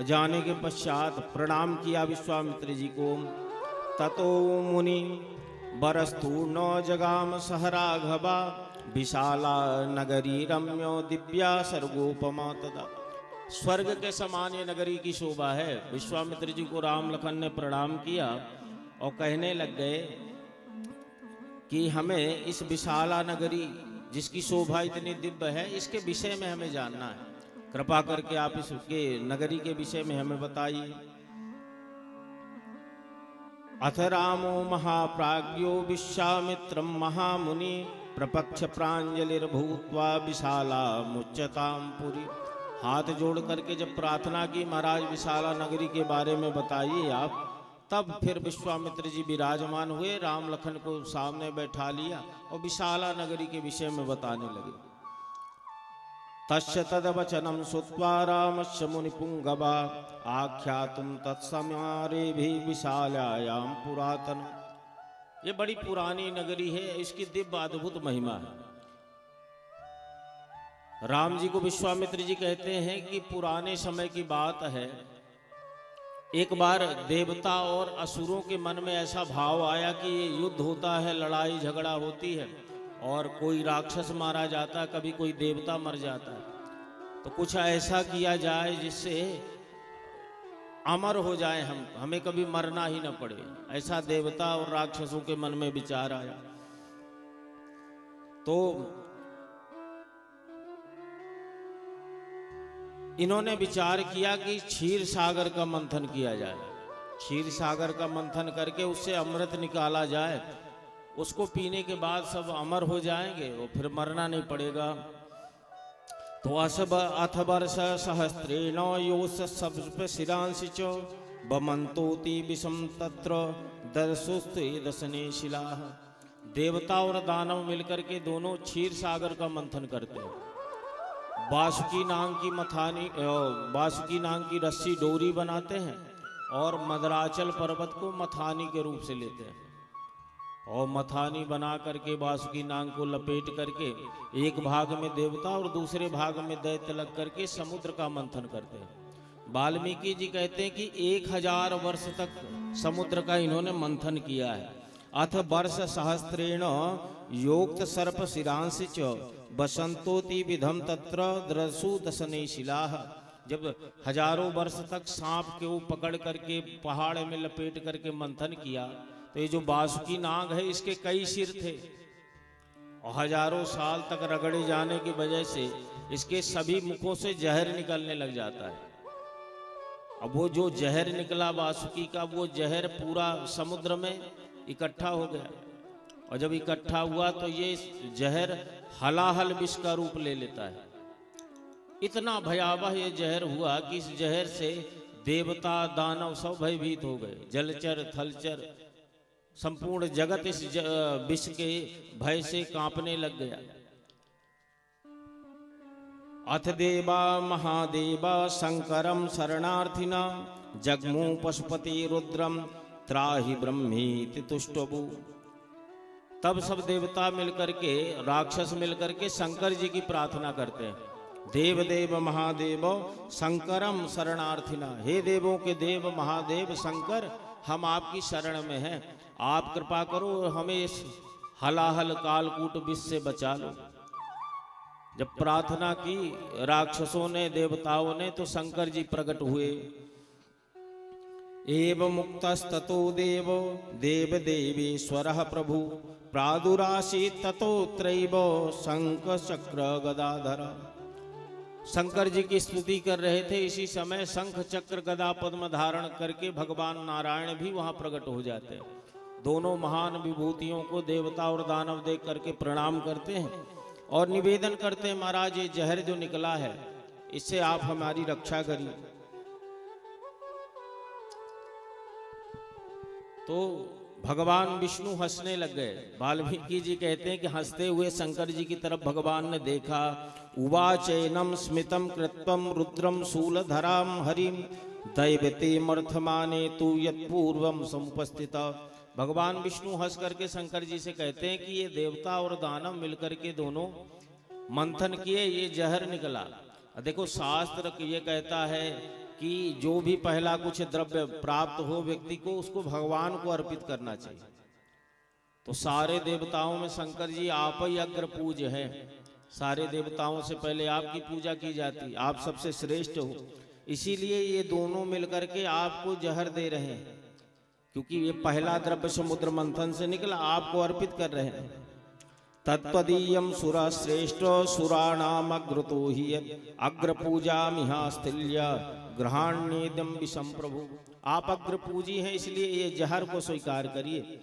जाने के पश्चात प्रणाम किया विश्वामित्र जी को। ततो मुनि बरस्तु न जगाम सहराघवा विशाला नगरी रम्यो दिव्या सर्गोपमा तदा। स्वर्ग के समान ये नगरी की शोभा है। विश्वामित्र जी को राम लखन ने प्रणाम किया और कहने लग गए कि हमें इस विशाला नगरी जिसकी शोभा इतनी दिव्य है इसके विषय में हमें जानना है। कृपा करके आप इसके नगरी के विषय में हमें बताइए। अथ रामो महाप्राज्ञो विश्वामित्रं महामुनि प्रपक्ष प्रांजलिर्भूत्वा विशाला मुच्यतां पुरी। हाथ जोड़ करके जब प्रार्थना की, महाराज विशाला नगरी के बारे में बताइए आप, तब फिर विश्वामित्र जी विराजमान हुए, राम लखन को सामने बैठा लिया और विशाला नगरी के विषय में बताने लगे। तस्य तदवचनं श्रुत्वा रामस्य मुनिपुंगवा आख्यातुं तत्समारेभि विशालायां पुरातन। ये बड़ी पुरानी नगरी है, इसकी दिव्य अद्भुत महिमा है। राम जी को विश्वामित्र जी कहते हैं कि पुराने समय की बात है, एक बार देवता और असुरों के मन में ऐसा भाव आया कि ये युद्ध होता है, लड़ाई झगड़ा होती है और कोई राक्षस मारा जाता है, कभी कोई देवता मर जाता है, तो कुछ ऐसा किया जाए जिससे अमर हो जाए, हमें कभी मरना ही न पड़े। ऐसा देवता और राक्षसों के मन में विचार आया। तो इन्होंने विचार किया कि क्षीर सागर का मंथन किया जाए। क्षीर सागर का मंथन करके उससे अमृत निकाला जाए, उसको पीने के बाद सब अमर हो जाएंगे और फिर मरना नहीं पड़ेगा। तो अथ वर्ष सहस्त्रेण योष सब शिरांसि च बमंतोति विषम तत्र दर्शुस्ते दशने शिला। देवता और दानव मिलकर के दोनों क्षीर सागर का मंथन करते हैं। बासुकी नांग की रस्सी डोरी बनाते हैं और मदराचल पर्वत को मथानी के रूप से लेते हैं और मथानी बना करके बासुकी नांग को लपेट करके एक भाग में देवता और दूसरे भाग में दैत्य लग करके समुद्र का मंथन करते हैं। वाल्मीकि जी कहते हैं कि 1000 वर्ष तक समुद्र का इन्होंने मंथन किया है। अथ वर्ष सहस्त्रेण योक्त सर्प शिरांसि च बसंतोति विधम तत्र द्रसु दशने शिलाः। जब हजारों वर्ष तक सांप को पकड़ करके पहाड़ में लपेट करके मंथन किया, तो ये जो बासुकी नाग है इसके कई सिर थे और हजारों साल तक रगड़े जाने की वजह से इसके सभी मुखों से जहर निकलने लग जाता है। अब वो जो जहर निकला बासुकी का, वो जहर पूरा समुद्र में इकट्ठा हो गया और जब इकट्ठा हुआ तो ये जहर हलाहल विष का रूप ले लेता है। इतना भयावह ये जहर हुआ कि इस जहर से देवता दानव सब भयभीत हो गए। जलचर थलचर संपूर्ण जगत इस विष के भय से कांपने लग गया। अथ देवा महादेवा शंकरम शरणार्थिना जगमु पशुपति रुद्रम त्राहि ब्रह्मीति तुष्टबु। तब सब देवता मिलकर के, राक्षस मिलकर के शंकर जी की प्रार्थना करते हैं। देव देव महादेव शंकरम शरणार्थिना। हे देवों के देव महादेव शंकर, हम आपकी शरण में हैं, आप कृपा करो हमें इस हलाहल कालकूट विष से बचा लो। जब प्रार्थना की राक्षसों ने देवताओं ने, तो शंकर जी प्रकट हुए। एव मुक्तस्ततो देवो देव देवेश्वरः प्रभु प्रादुरासीत् ततोत्रैव शंख चक्र गदाधर। शंकर जी की स्तुति कर रहे थे, इसी समय शंख चक्र गदा पद्म धारण करके भगवान नारायण भी वहां प्रकट हो जाते हैं। दोनों महान विभूतियों को देवता और दानव देख करके प्रणाम करते हैं और निवेदन करते हैं, महाराज ये जहर जो निकला है इससे आप हमारी रक्षा करिए। तो भगवान विष्णु हंसने लग गए। वाल्मीकि जी कहते हैं कि हंसते हुए शंकर जी की तरफ भगवान ने देखा। उवाचैनम स्मितम कृत्वम रुद्रम शूलधराम हरिम दैवते मर्थमाने तु यत्पूर्वम समुपस्थित। भगवान विष्णु हंस करके शंकर जी से कहते हैं कि ये देवता और दानव मिलकर के दोनों मंथन किए, ये जहर निकला। देखो शास्त्र ये कहता है कि जो भी पहला कुछ द्रव्य प्राप्त हो व्यक्ति को, उसको भगवान को अर्पित करना चाहिए। तो सारे देवताओं में शंकर जी आप ही अग्र पूज्य हैं। सारे देवताओं से पहले आपकी पूजा की जाती, आप सबसे श्रेष्ठ हो। इसीलिए ये दोनों मिलकर के आपको जहर दे रहे हैं, क्योंकि ये पहला द्रव्य समुद्र मंथन से निकला, आपको अर्पित कर रहे हैं। तत्पदीयम सुरा श्रेष्ठ सुराणाम अग्रतो ही अग्र पूजा मिहास्तिल्य ग्रहाण्येदम विषम प्रभु। आप अग्र पूजी हैं, इसलिए ये जहर को स्वीकार करिए।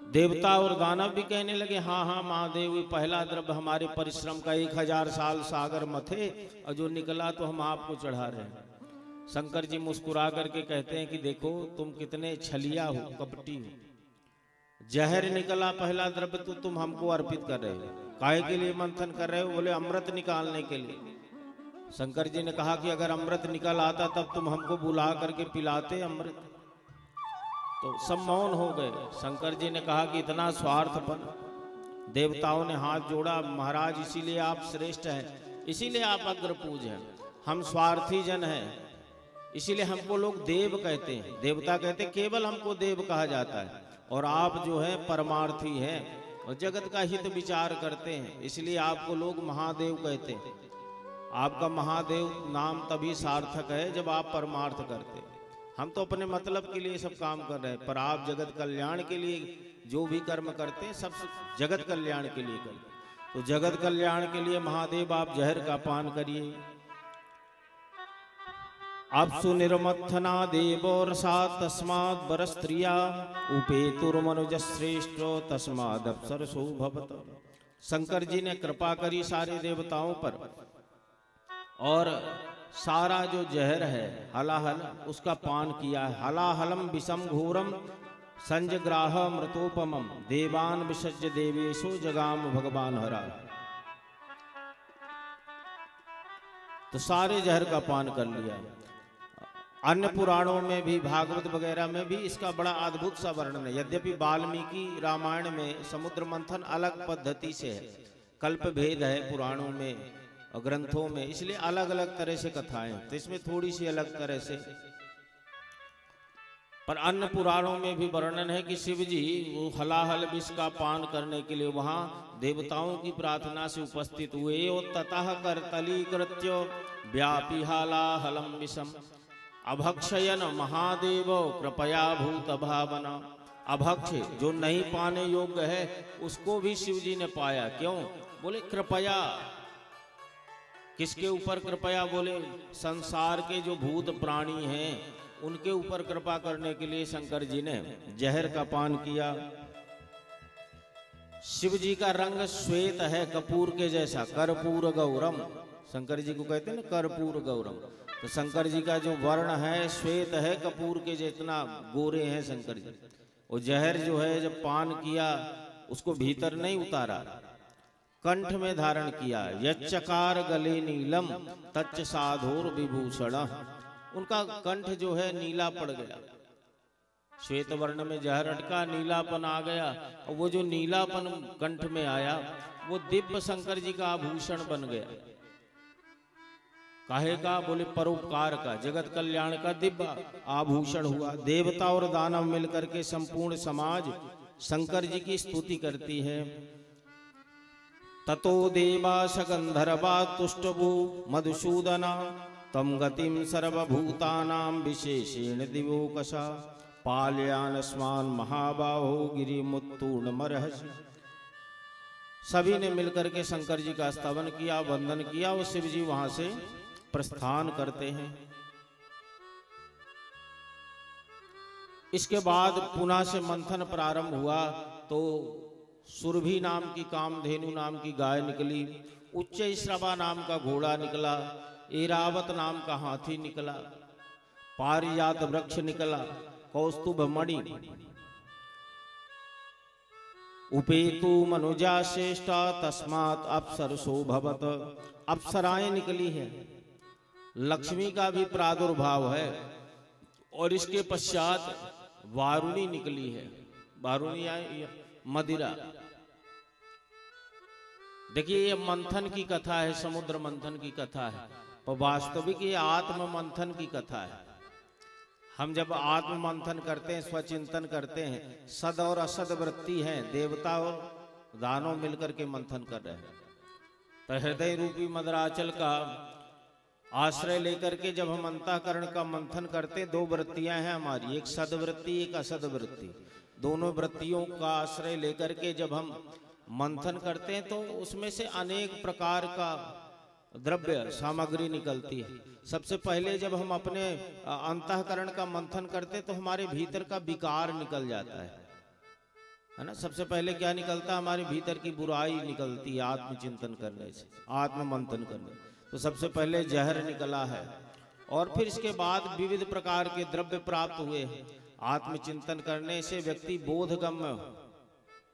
देवता और दानव भी कहने लगे, हाँ हाँ महादेव, पहला द्रव्य हमारे परिश्रम का 1000 साल सागर मथे, और जो निकला तो हम आपको चढ़ा रहे हैं। शंकर जी मुस्कुरा करके कहते हैं कि देखो तुम कितने छलिया हो, कपटी हो। जहर निकला पहला द्रव्य तो तुम हमको अर्पित कर रहे हो। काहे के लिए मंथन कर रहे हो? बोले अमृत निकालने के लिए। शंकर जी ने कहा कि अगर अमृत निकल आता तब तुम हमको बुला करके पिलाते अमृत। तो सब मौन हो गए। शंकर जी ने कहा कि इतना स्वार्थपन। देवताओं ने हाथ जोड़ा, महाराज इसीलिए आप श्रेष्ठ हैं, इसीलिए आप अग्र पूज हैं। हम स्वार्थी जन हैं, इसीलिए हमको लोग देव कहते हैं। देवता कहते हैं केवल हमको देव कहा जाता है, और आप जो है परमार्थी हैं और जगत का हित विचार करते हैं, इसलिए आपको लोग महादेव कहते हैं। आपका महादेव नाम तभी सार्थक है जब आप परमार्थ करते हैं। हम तो अपने मतलब के लिए सब काम कर रहे हैं, पर आप जगत कल्याण के लिए जो भी कर्म करते हैं सब जगत कल्याण के लिए करते हैं। तो जगत कल्याण के लिए महादेव आप जहर का पान करिए। अप्सु निर्मथना देवो रसात् तस्मात् बरस्त्रिया उपेतुर्मनुज श्रेष्ठ तस्माद् अप्सरसो भवत। शंकर जी ने कृपा करी सारे देवताओं पर, और सारा जो जहर है हलाहल उसका पान किया। हलाहलम विषम घोरम संजग्राह मृतोपमम देवान विसर्ज देवेशो जगाम भगवान हरा। तो सारे जहर का पान कर लिया। अन्य पुराणों में भी, भागवत वगैरह में भी इसका बड़ा अद्भुत सा वर्णन है। यद्यपि वाल्मीकि रामायण में समुद्र मंथन अलग पद्धति से है, कल्प भेद है पुराणों में और ग्रंथों में, इसलिए अलग अलग तरह से कथाएं, तो इसमें थोड़ी सी अलग तरह से। पर अन्य पुराणों में भी वर्णन है कि शिव जी वो हलाहल विष का पान करने के लिए वहां देवताओं की प्रार्थना से उपस्थित हुए। और ततः करतली कृत्य व्यापी हलाहलम विषम अभक्षयन महादेव कृपया भूत भावना। अभक्ष जो नहीं पाने योग्य है उसको भी शिव जी ने पाया। क्यों? बोले कृपया। किसके ऊपर कृपया? बोले संसार के जो भूत प्राणी हैं उनके ऊपर कृपा करने के लिए शंकर जी ने जहर का पान किया। शिव जी का रंग श्वेत है, कपूर के जैसा, कर्पूर गौरम। शंकर जी को कहते हैं ना कर्पूर गौरम। तो शंकर जी का जो वर्ण है श्वेत है, कपूर के जितना गोरे हैं शंकर जी। वो जहर जो है जब पान किया उसको भीतर नहीं उतारा, कंठ में धारण किया। यच्चकार गले नीलम तच्च साधोर विभूषण। उनका कंठ जो है नीला पड़ गया, श्वेत वर्ण में जहर अटका, नीलापन आ गया। और वो जो नीलापन कंठ में आया वो दिव्य शंकर जी का आभूषण बन गया। काहे का? बोले परोपकार का, जगत कल्याण का दिव्य आभूषण हुआ। देवता और दानव मिलकर के संपूर्ण समाज शंकर जी की स्तुति करती है। ततो देवास गंधर्वा तुष्टभू मधुसूदना तम गतिम सर्वभूतानां विशेषेण दिवोकसा पालयान स्मान महाबाहो गिरिमुत्तूर्ण मरहसि। सभी ने मिलकर के शंकर जी का स्तवन किया, वंदन किया, और शिव जी वहां से प्रस्थान करते हैं। इसके बाद पुनः से मंथन प्रारंभ हुआ तो सुरभि नाम की, कामधेनु नाम की गाय निकली, उच्च श्रवा नाम का घोड़ा निकला, एरावत नाम का हाथी निकला, पारिजात वृक्ष निकला, कौस्तुभ मणि, उपेतु मनुजा श्रेष्ठा तस्मात् अप्सरसो भवत। अप्सराएं निकली है, लक्ष्मी का भी प्रादुर्भाव है। और इसके पश्चात वारुणी निकली है। वारुणी आई मदिरा। देखिए ये मंथन की कथा है, समुद्र मंथन की कथा है। और वास्तविक ये आत्म मंथन की कथा है। हम जब आत्म मंथन करते हैं, स्वचिंतन करते हैं, सद और असद वृत्ति है, देवता और दानव मिलकर के मंथन कर रहे हैं। तो हृदय रूपी मदराचल का आश्रय लेकर के जब हम अंतःकरण का मंथन करते, दो वृत्तियां हैं हमारी, एक सदवृत्ति एक असद वृत्ति। दोनों वृत्तियों का आश्रय लेकर के जब हम मंथन करते हैं तो उसमें से अनेक प्रकार का द्रव्य सामग्री निकलती है। सबसे पहले जब हम अपने अंतःकरण का मंथन करते तो हमारे भीतर का विकार निकल जाता है ना। सबसे पहले क्या निकलता है, हमारे भीतर की बुराई निकलती है आत्मचिंतन करने से, आत्म मंथन करने। तो सबसे पहले जहर निकला है और फिर इसके बाद विविध प्रकार के द्रव्य प्राप्त हुए हैं। आत्मचिंतन करने से व्यक्ति बोधगम्य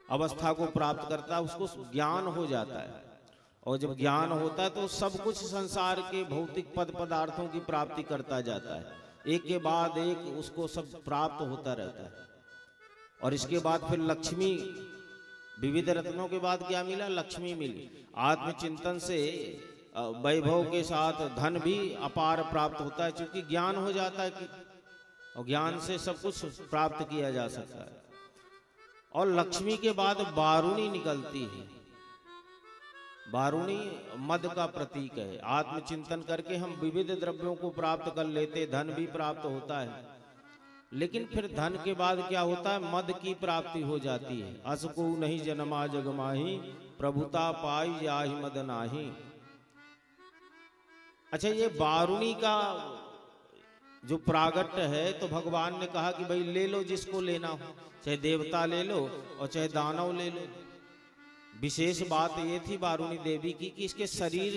अवस्था को प्राप्त करता है, उसको ज्ञान हो जाता है। और जब ज्ञान होता है तो सब कुछ संसार के भौतिक पद पदार्थों की प्राप्ति करता जाता है, एक के बाद एक उसको सब प्राप्त होता रहता है। और इसके बाद फिर लक्ष्मी, विविध रत्नों के बाद क्या मिला, लक्ष्मी मिली। आत्मचिंतन से वैभव के साथ धन भी अपार प्राप्त होता है, क्योंकि ज्ञान हो जाता है कि और ज्ञान से सब कुछ प्राप्त किया जा सकता है। और लक्ष्मी के बाद वारुणी निकलती है। वारुणी मद का प्रतीक है। आत्मचिंतन करके हम विविध द्रव्यों को प्राप्त कर लेते, धन भी प्राप्त होता है, लेकिन फिर धन के बाद क्या होता है, मद की प्राप्ति हो जाती है। अस को नहीं जन्मा जग माही, प्रभुता पाई जाहि मद नाही। अच्छा, ये वारुणी का जो प्रागट्य है, तो भगवान ने कहा कि भाई ले लो जिसको लेना हो, चाहे देवता ले लो और चाहे दानव ले लो। विशेष बात ये थी वारुणी देवी की कि इसके शरीर